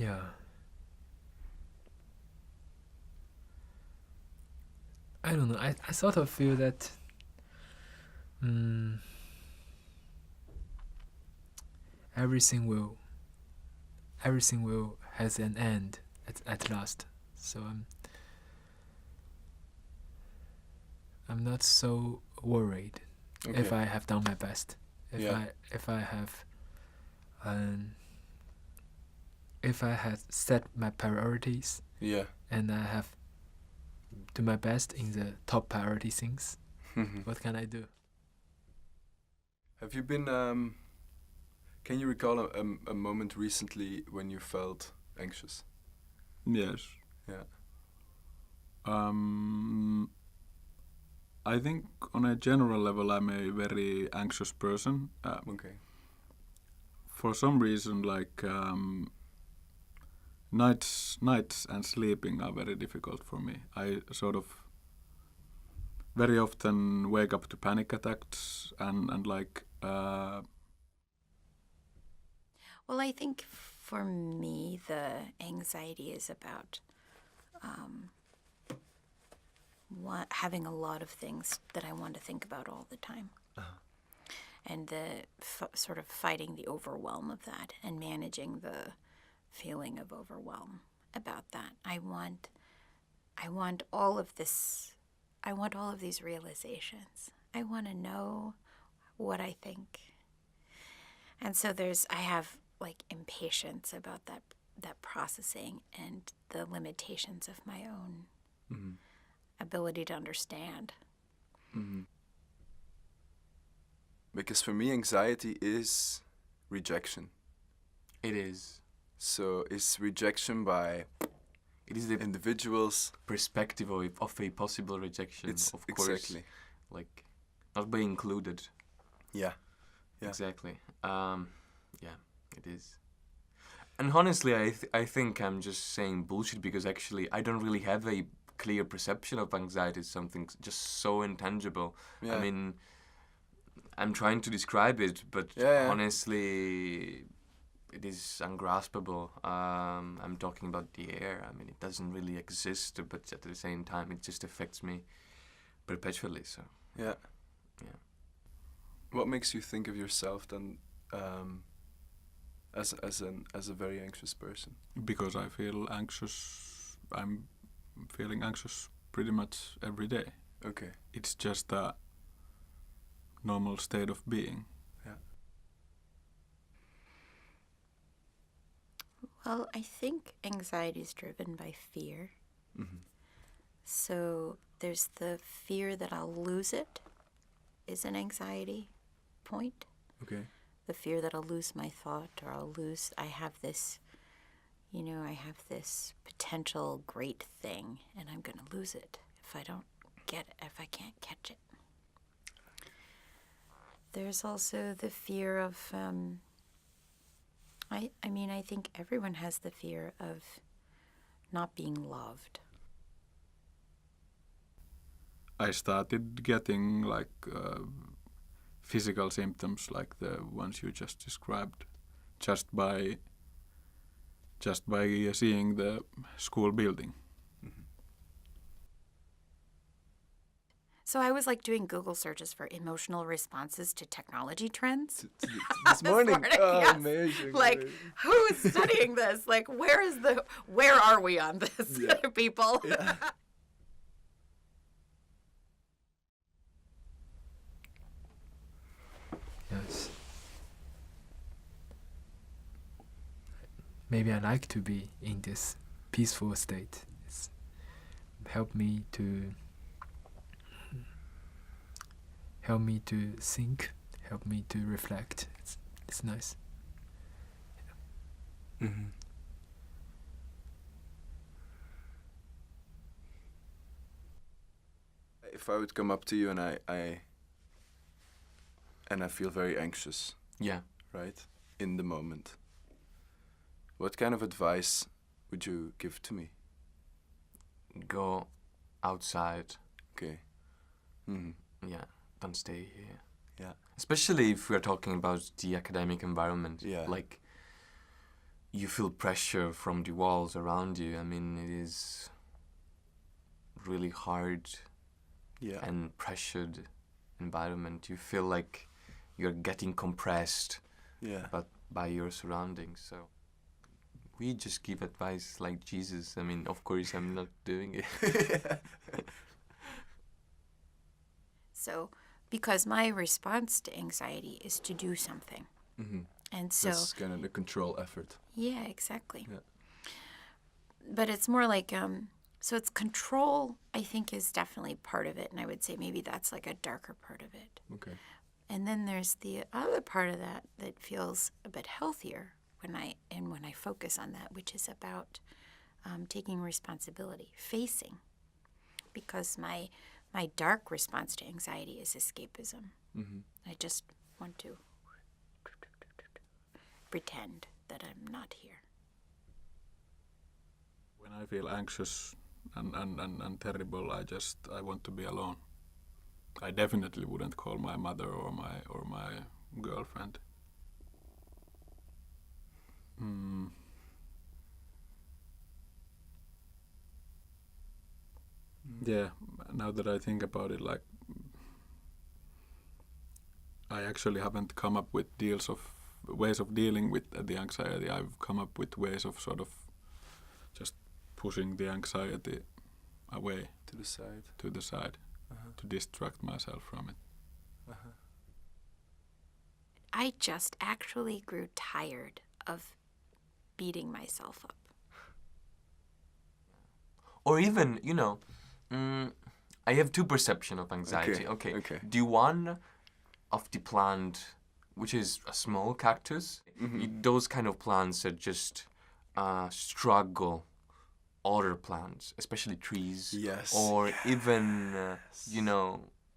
Yeah. I don't know. I sort of feel that everything will has an end at last. So I'm not so worried if I have done my best. If I had set my priorities. Yeah. And I have do my best in the top priority things. What can I do? Have you been? Can you recall a moment recently when you felt anxious? Yes. Yeah. I think on a general level I'm a very anxious person. Okay. For some reason, like nights and sleeping are very difficult for me. I sort of very often wake up to panic attacks and like. Well, I think for me, the anxiety is about having a lot of things that I want to think about all the time. And the sort of fighting the overwhelm of that and managing the feeling of overwhelm about that. I want all of this. I want all of these realizations. I want to know what I think. And so I have like impatience about that processing and the limitations of my own ability to understand. Because for me, anxiety is rejection. It is. So it's rejection by. It is the individuals' perspective of a possible rejection. Of course, exactly. Like not being included. Yeah. Exactly. Yeah, it is. And honestly, I think I'm just saying bullshit because actually I don't really have a clear perception of anxiety as something just so intangible. Yeah. I mean, I'm trying to describe it, but honestly, it is ungraspable. I'm talking about the air. I mean, it doesn't really exist, but at the same time, it just affects me perpetually. So Yeah. yeah. What makes you think of yourself then as a very anxious person? Because I feel anxious. I'm feeling anxious pretty much every day. Okay. It's just a normal state of being. Yeah. Well, I think anxiety is driven by fear. So there's the fear that I'll lose it is an anxiety point. Okay. The fear that I'll lose my thought or I have this potential great thing and I'm going to lose it if I don't get it, if I can't catch it. There's also the fear of, I think everyone has the fear of not being loved. I started getting like physical symptoms like the ones you just described just by seeing the school building. So I was like doing Google searches for emotional responses to technology trends. This morning? Oh, yes. amazing. Like, amazing. who is studying this? Like, where are we on this, people? Yeah. Yes. Maybe I like to be in this peaceful state. It's help me to think, help me to reflect. It's nice. If I would come up to you and I feel very anxious, Yeah. right, in the moment, what kind of advice would you give to me? Go outside. Okay. Yeah. Don't stay here. Yeah. Especially if we're talking about the academic environment. Yeah. Like, you feel pressure from the walls around you. I mean, it is really hard and pressured environment. You feel like you're getting compressed but by your surroundings. So we just give advice like Jesus. I mean, of course, I'm not doing it. So, because my response to anxiety is to do something. Mm-hmm. And so... That's kind of the control effort. Yeah, exactly. Yeah. But it's more like... so it's control, I think, is definitely part of it. And I would say maybe that's like a darker part of it. Okay. And then there's the other part of that that feels a bit healthier when I focus on that, which is about taking responsibility, facing. Because my dark response to anxiety is escapism. Mm-hmm. I just want to pretend that I'm not here. When I feel anxious and terrible, I want to be alone. I definitely wouldn't call my mother or my girlfriend. Yeah, now that I think about it, like, I actually haven't come up with ways of dealing with the anxiety. I've come up with ways of sort of just pushing the anxiety away to the side, to distract myself from it. I just actually grew tired of beating myself up. Or even, I have two perceptions of anxiety. Okay. The one of the plant, which is a small cactus, those kind of plants that just struggle other plants, especially trees. Yes. Or even,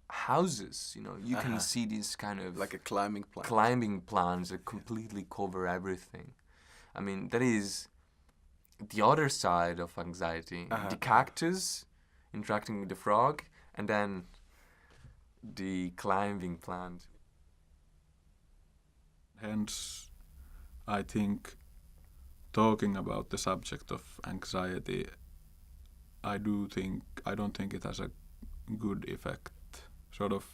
houses. You can see these kind of... like a climbing plant. Climbing plants that completely cover everything. I mean, that is the other side of anxiety. The cactus interacting with the frog, and then the climbing plant. Hence, I think talking about the subject of anxiety, I don't think it has a good effect. Sort of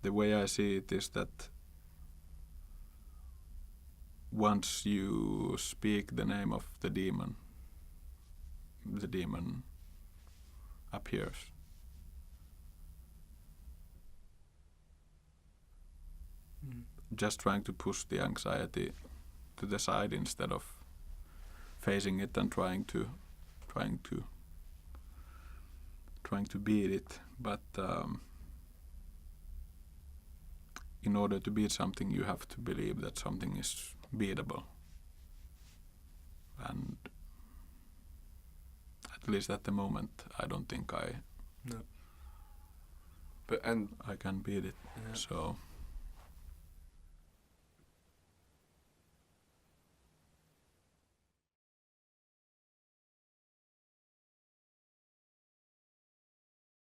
the way I see it is that once you speak the name of the demon appears. Just trying to push the anxiety to the side instead of facing it and trying to beat it. But in order to beat something, you have to believe that something is beatable. And at least at the moment, I don't think I can beat it. Yeah. So